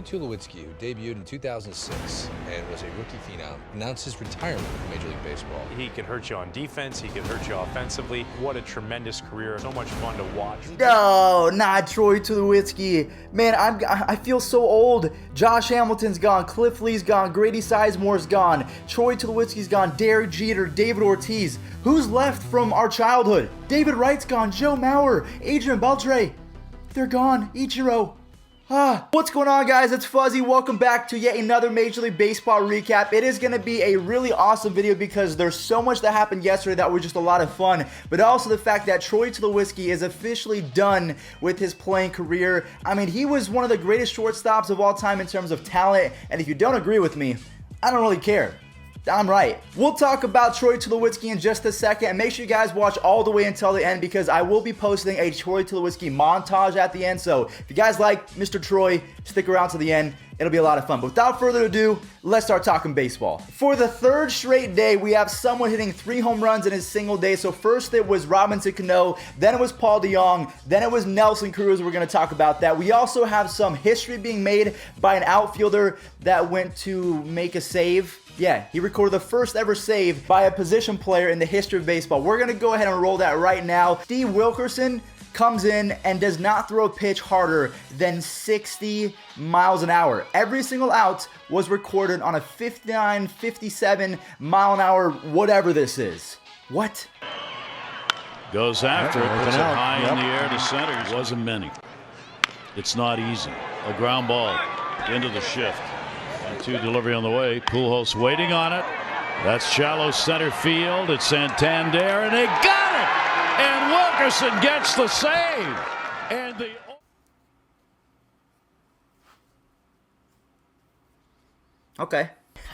Troy Tulowitzki, who debuted in 2006 and was a rookie phenom, announced his retirement from Major League Baseball. He could hurt you on defense. He could hurt you offensively. What a tremendous career. So much fun to watch. No, not Troy Tulowitzki. Man, I feel so old. Josh Hamilton's gone. Cliff Lee's gone. Grady Sizemore's gone. Troy Tulowitzki's gone. Derek Jeter, David Ortiz. Who's left from our childhood? David Wright's gone. Joe Mauer, Adrian Beltre. They're gone. Ichiro. What's going on, guys? It's Fuzzy. Welcome back to yet another Major League Baseball recap. It is going to be a really awesome video because there's so much that happened yesterday that was just a lot of fun, but also the fact that Troy Tulowitzki is officially done with his playing career. I mean, he was one of the greatest shortstops of all time in terms of talent, and if you don't agree with me, I don't really care. I'm right. We'll talk about Troy Tulowitzki in just a second, and make sure you guys watch all the way until the end because I will be posting a Troy Tulowitzki montage at the end. So if you guys like Mr. Troy, stick around to the end. It'll be a lot of fun. But without further ado, let's start talking baseball. For the third straight day, we have someone hitting 3 home runs in a single day. So first it was Robinson Cano, then it was Paul DeJong, then it was Nelson Cruz. We're going to talk about that. We also have some history being made by an outfielder that went to make a save. Yeah, he recorded the first ever save by a position player in the history of baseball. We're going to go ahead and roll that right now. Steve Wilkerson comes in and does not throw a pitch harder than 60 miles an hour. Every single out was recorded on a 59, 57 mile an hour, whatever this is. What? Goes after it, puts it high in the air to center. Wasn't many. It's not easy. A ground ball into the shift. 2 delivery on the way. Pujols waiting on it. That's shallow center field. It's Santander, and they got it! And Wilkerson gets the save. And the Okay.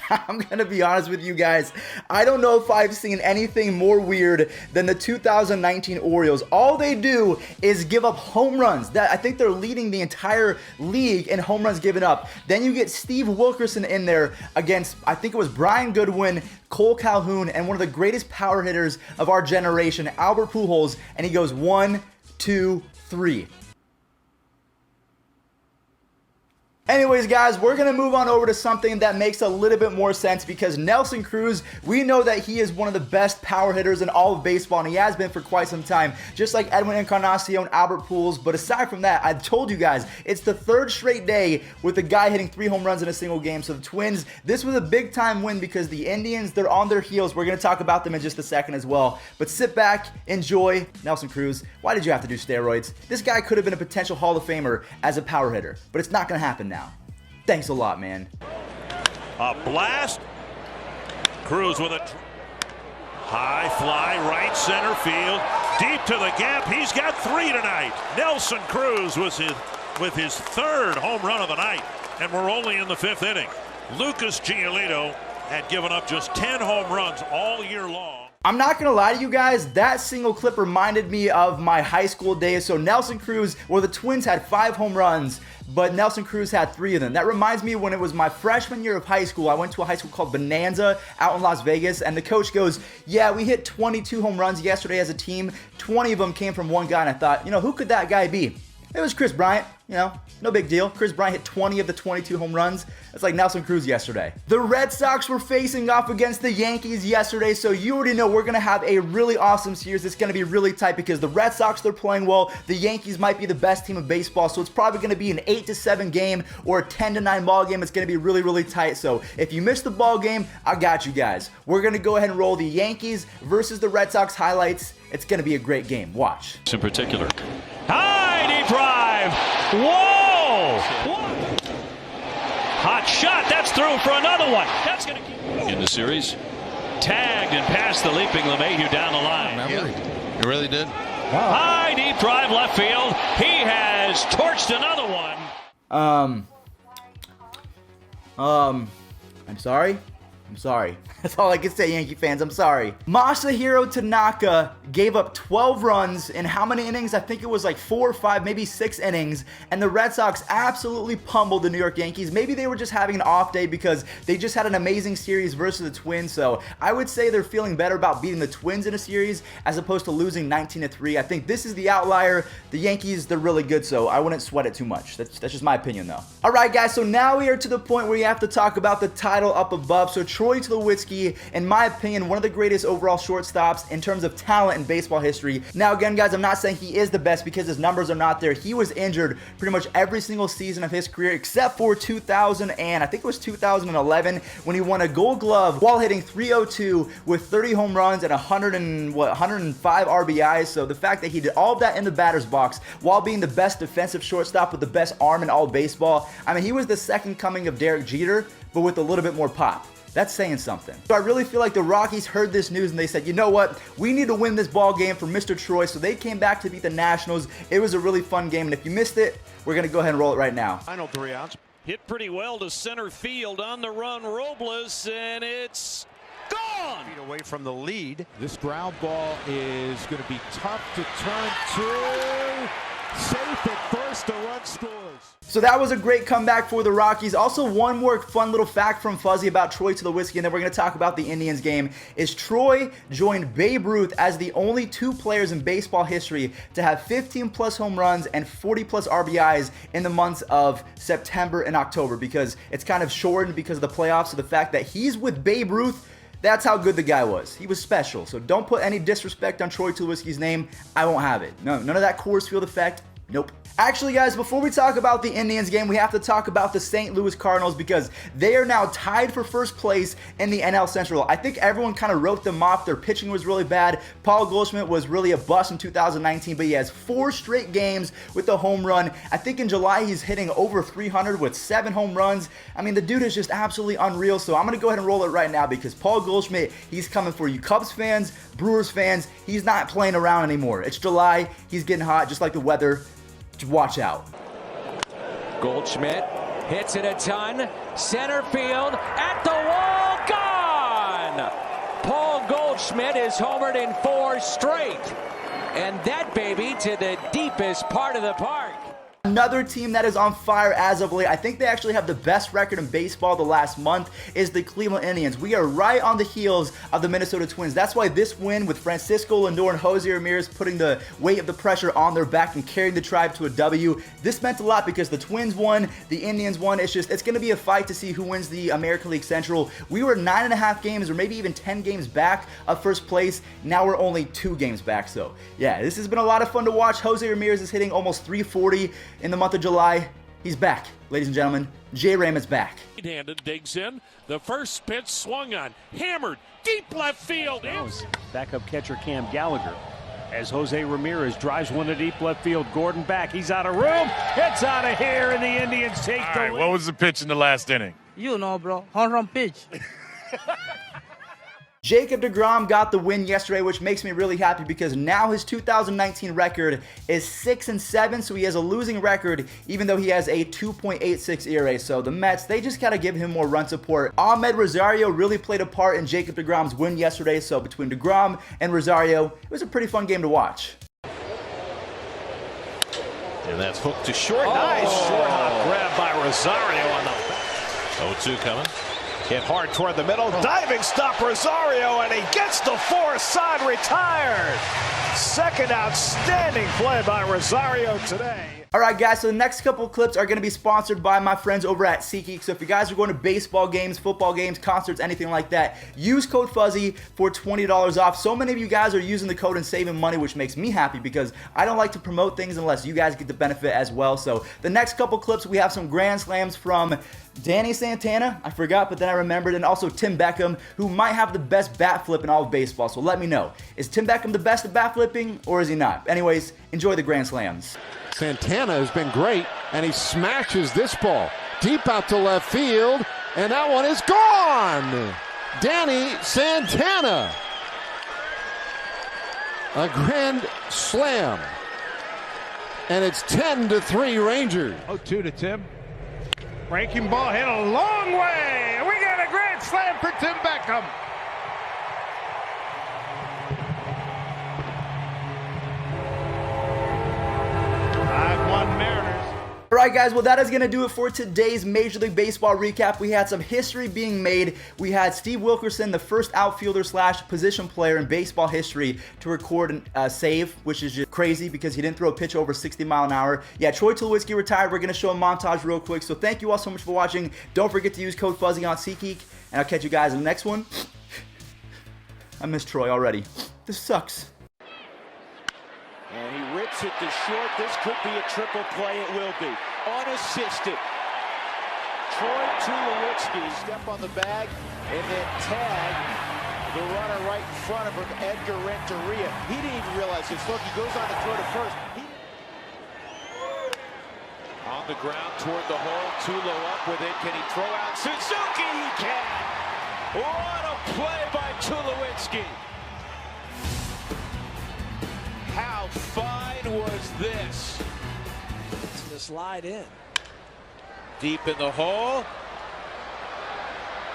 I'm going to be honest with you guys. I don't know if I've seen anything more weird than the 2019 Orioles. All they do is give up home runs. I think they're leading the entire league in home runs given up. Then you get Steve Wilkerson in there against, I think it was Brian Goodwin, Cole Calhoun, and one of the greatest power hitters of our generation, Albert Pujols, and he goes 1, 2, 3. Anyways, guys, we're going to move on over to something that makes a little bit more sense because Nelson Cruz, we know that he is one of the best power hitters in all of baseball, and he has been for quite some time, just like Edwin Encarnacion, Albert Pujols. But aside from that, I told you guys, it's the third straight day with a guy hitting 3 home runs in a single game. So the Twins, this was a big-time win because the Indians, they're on their heels. We're going to talk about them in just a second as well. But sit back, enjoy. Nelson Cruz, why did you have to do steroids? This guy could have been a potential Hall of Famer as a power hitter, but it's not going to happen now. Thanks a lot, man. A blast. Cruz with a high fly, right center field, deep to the gap. He's got 3 tonight. Nelson Cruz was with his 3rd home run of the night, and we're only in the 5th inning. Lucas Giolito had given up just 10 home runs all year long. I'm not going to lie to you guys, that single clip reminded me of my high school days. So Nelson Cruz, well, the Twins had 5 home runs, but Nelson Cruz had 3 of them. That reminds me when it was my freshman year of high school, I went to a high school called Bonanza out in Las Vegas, and the coach goes, yeah, we hit 22 home runs yesterday as a team. 20 of them came from one guy, and I thought, you know, who could that guy be? It was Chris Bryant. You know, no big deal. Chris Bryant hit 20 of the 22 home runs. It's like Nelson Cruz yesterday. The Red Sox were facing off against the Yankees yesterday, so you already know we're going to have a really awesome series. It's going to be really tight because the Red Sox, they're playing well. The Yankees might be the best team of baseball, so it's probably going to be an 8-7 game or a 10-9 ball game. It's going to be really, really tight. So if you missed the ball game, I got you guys. We're going to go ahead and roll the Yankees versus the Red Sox highlights. It's going to be a great game. Watch. in particular. High deep drive. Whoa! Hot shot. That's through for another one. That's going to keep In the series. tagged and past the leaping LeMahieu down the line. Yeah, he really did. High deep drive left field. He has torched another one. I'm sorry. I'm sorry. That's all I can say, Yankee fans. I'm sorry. Masahiro Tanaka gave up 12 runs in how many innings? I think it was like 4 or 5, maybe 6 innings. And the Red Sox absolutely pummeled the New York Yankees. Maybe they were just having an off day because they just had an amazing series versus the Twins. So I would say they're feeling better about beating the Twins in a series as opposed to losing 19-3. I think this is the outlier. The Yankees, they're really good, so I wouldn't sweat it too much. That's just my opinion, though. All right, guys, so now we are to the point where you have to talk about the title up above. So Troy Tulowitzki, in my opinion, one of the greatest overall shortstops in terms of talent in baseball history. Now, again, guys, I'm not saying he is the best because his numbers are not there. He was injured pretty much every single season of his career except for 2000 and I think it was 2011 when he won a Gold Glove while hitting .302 with 30 home runs and 105 RBIs. So the fact that he did all of that in the batter's box while being the best defensive shortstop with the best arm in all baseball. I mean, he was the second coming of Derek Jeter, but with a little bit more pop. That's saying something. So I really feel like the Rockies heard this news and they said, you know what? We need to win this ball game for Mr. Troy. So they came back to beat the Nationals. It was a really fun game. And if you missed it, we're going to go ahead and roll it right now. Final 3 outs. Hit pretty well to center field on the run, Robles, and it's gone. Feet away from the lead. This ground ball is going to be tough to turn to. Safe at first, the run scores. So that was a great comeback for the Rockies. Also, one more fun little fact from Fuzzy about Troy Tulowitzki, and then we're going to talk about the Indians game, is Troy joined Babe Ruth as the only 2 players in baseball history to have 15-plus home runs and 40-plus RBIs in the months of September and October because it's kind of shortened because of the playoffs. So the fact that he's with Babe Ruth, that's how good the guy was. He was special. So don't put any disrespect on Troy Tulowitzki's name. I won't have it. No, none of that Coors Field effect. Nope. Actually, guys, before we talk about the Indians game, we have to talk about the St. Louis Cardinals because they are now tied for first place in the NL Central. I think everyone kind of wrote them off. Their pitching was really bad. Paul Goldschmidt was really a bust in 2019, but he has 4 straight games with a home run. I think in July he's hitting over 300 with 7 home runs. I mean, the dude is just absolutely unreal. So I'm going to go ahead and roll it right now because Paul Goldschmidt, he's coming for you Cubs fans, Brewers fans. He's not playing around anymore. It's July. He's getting hot just like the weather. Watch out. Goldschmidt hits it a ton. Center field at the wall. Gone. Paul Goldschmidt is homered in 4 straight. And that baby to the deepest part of the park. Another team that is on fire as of late, I think they actually have the best record in baseball the last month, is the Cleveland Indians. We are right on the heels of the Minnesota Twins. That's why this win with Francisco Lindor and Jose Ramirez putting the weight of the pressure on their back and carrying the Tribe to a W, this meant a lot because the Twins won, the Indians won. It's going to be a fight to see who wins the American League Central. We were 9.5 games or maybe even 10 games back of first place. Now we're only 2 games back. So yeah, this has been a lot of fun to watch. Jose Ramirez is hitting almost 340 in the month of July. He's back, ladies and gentlemen. Jay Raymond's back. Right-handed digs in. The first pitch swung on, hammered deep left field. Backup catcher Cam Gallagher as Jose Ramirez drives one to deep left field. Gordon back. He's out of room. It's out of here, and the Indians take the lead. What was the pitch in the last inning? You know, bro. Home run pitch. Jacob DeGrom got the win yesterday, which makes me really happy because now his 2019 record is 6-7, so he has a losing record even though he has a 2.86 ERA. So the Mets, they just got to give him more run support. Ahmed Rosario really played a part in Jacob DeGrom's win yesterday, so between DeGrom and Rosario, it was a pretty fun game to watch. And that's hooked to short. Nice short hop grab by Rosario on the 0-2 coming. Hit hard toward the middle. Diving stop Rosario, and he gets the far side, retired. Second outstanding play by Rosario today. Alright guys, so the next couple clips are going to be sponsored by my friends over at Seatgeek. So if you guys are going to baseball games, football games, concerts, anything like that, use code Fuzzy for $20 off. So many of you guys are using the code and saving money, which makes me happy because I don't like to promote things unless you guys get the benefit as well. So the next couple clips, we have some grand slams from Danny Santana, I forgot, but then I remembered, and also Tim Beckham, who might have the best bat flip in all of baseball. So let me know. Is Tim Beckham the best at bat flipping, or is he not? Anyways, enjoy the grand slams. Santana has been great, and he smashes this ball deep out to left field, and that one is gone. Danny Santana. A grand slam. And it's 10-3 Rangers. 0-2 to Tim. Breaking ball hit a long way. We got a grand Grand slam for Tim Beckham. Alright guys, well that is going to do it for today's Major League Baseball recap. We had some history being made. We had Steve Wilkerson, the first outfielder / position player in baseball history to record a save, which is just crazy because he didn't throw a pitch over 60 miles an hour. Yeah, Troy Tulowitzki retired. We're going to show a montage real quick. So thank you all so much for watching. Don't forget to use code Fuzzy on Seatgeek, and I'll catch you guys in the next one. I miss Troy already. This sucks. And he rips it to short. This could be a triple play. It will be. Unassisted. Troy Tulowitzki step on the bag and then tag the runner right in front of him, Edgar Renteria. He didn't even realize this. Look, he goes on to throw to first. On the ground toward the hole. Tulo up with it. Can he throw out Suzuki? He can. What a play by Tulowitzki. How fine was this? To the slide in. Deep in the hole.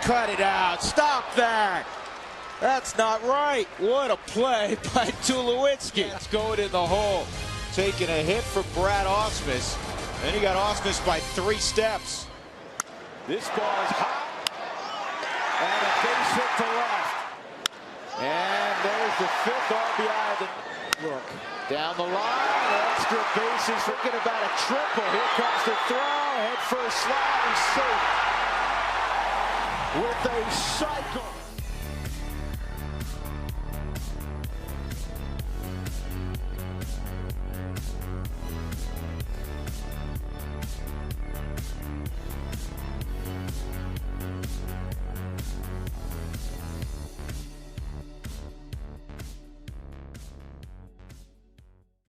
Cut it out. Stop that. That's not right. What a play by Tulowitzki. It's going in the hole. Taking a hit from Brad Ausmus. Then he got Ausmus by 3 steps. This ball is high. And a base hit to left. And there's the 5th RBI. Look, down the line, extra bases, thinking about a triple. Here comes the throw, head first slide, he's safe with a cycle.